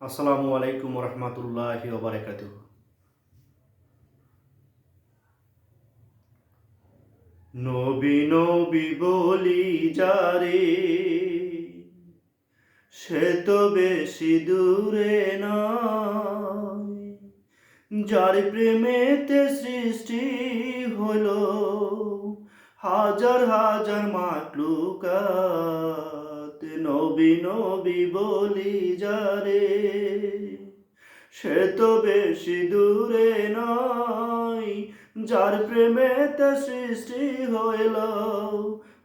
আসসালামু আলাইকুম রহমতুল্লাহি ওয়া বারাকাতুহু। নবী নবী বলি যারে, সে তো বেশি দূরে নয়। যার প্রেমেতে সৃষ্টি হলো হাজার হাজার মাখলুকাত। নবী নবী বলি যারে, সে তো বেশি দূরে নয়। যার প্রেমেতে সৃষ্টি হইল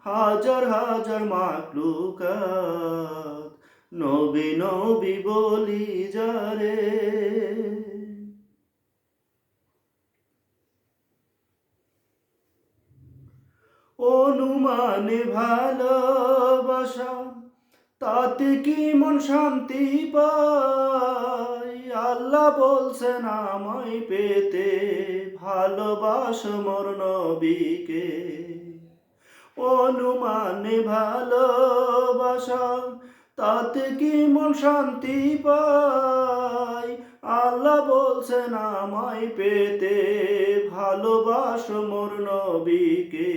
হাজার হাজার মাখলুকাত। নবী নবী বলি যারে। অনুমানে ভালোবাসা, তাতে কি মন শান্তি পায়? আল্লাহ বলছেন আমায় পেতে, ভালোবাসো মোর নবীকে। অনুমানে ভালোবাসা, তাতে কি মন শান্তি পায়? আল্লাহ বলছেন আমায় পেতে, ভালোবাসো মোর নবীকে।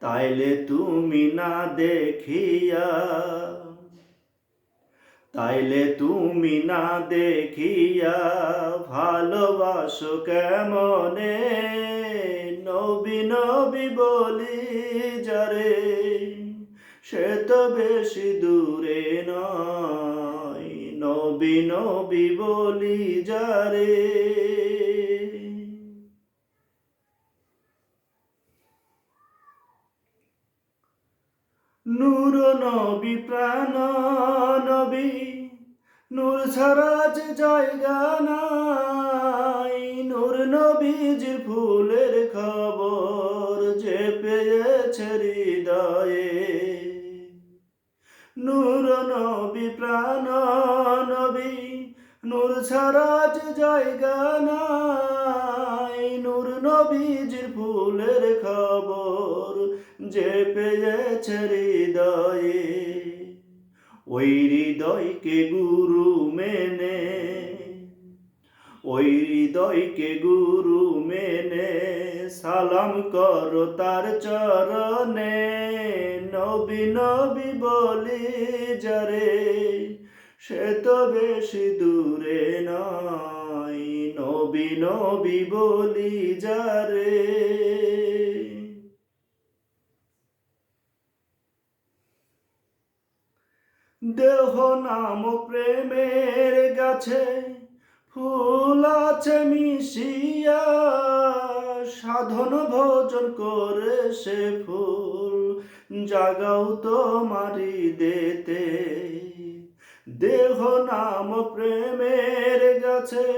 তাইলে তুমি না দেখিয়া, তাইলে তুমি না দেখিয়া ভালোবাসো কেমনে? নবী নবী বলি যারে, সে তো বেশি দূরে নয়। নবী নবী বলি যারে। নূর নবী প্রাণ নবী, নূর ছাড়া যে জায়গা নাই। নূর নবীজির ফুলের খবর যে পেয়েছে হৃদয়ে। নূর নবী প্রাণ নবী, নূর ছাড়া যে জায়গা নাই। নূর নবীজির ফুলের খবর যে পেয়েছে হৃদয়ে। ওই হৃদয়কে গুরু মেনে, ওই হৃদয়কে গুরু মেনে সালাম করো তার চরণে। নবী নবী বলি যারে, সে তো বেশি দূরে নয়। নবী নবী বলি যারে। দেহ নামক প্রেমের গাছে ফুল আছে মিশিয়া, সাধন ভোজন করে সে ফুল জাগাও তোমারি দেতে। দেহ নামক প্রেমের গাছে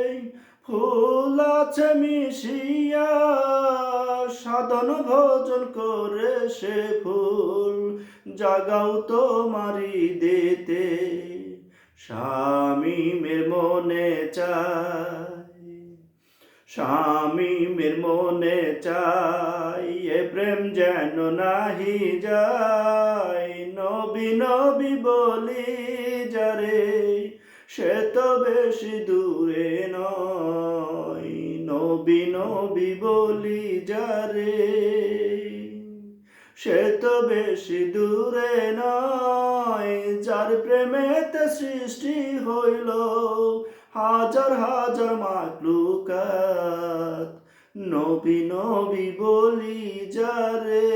ফুল আছে মিশিয়া, সাধন ভোজন করে সে ফুল জাগাও তোমারি দেতে। শামীমের মনে চাই, শামীমের মনে চাই, এ প্রেম যেন নাহি যায়। নবী নবী বলি যারে, সে তো বেশি দূরে নয়। নবী নবী বলি যারে, সে তো বেশি দূরে নয়। যার প্রেমেতে সৃষ্টি হইল হাজার হাজার মাখলুকাত। নবী নবী বলি যারে।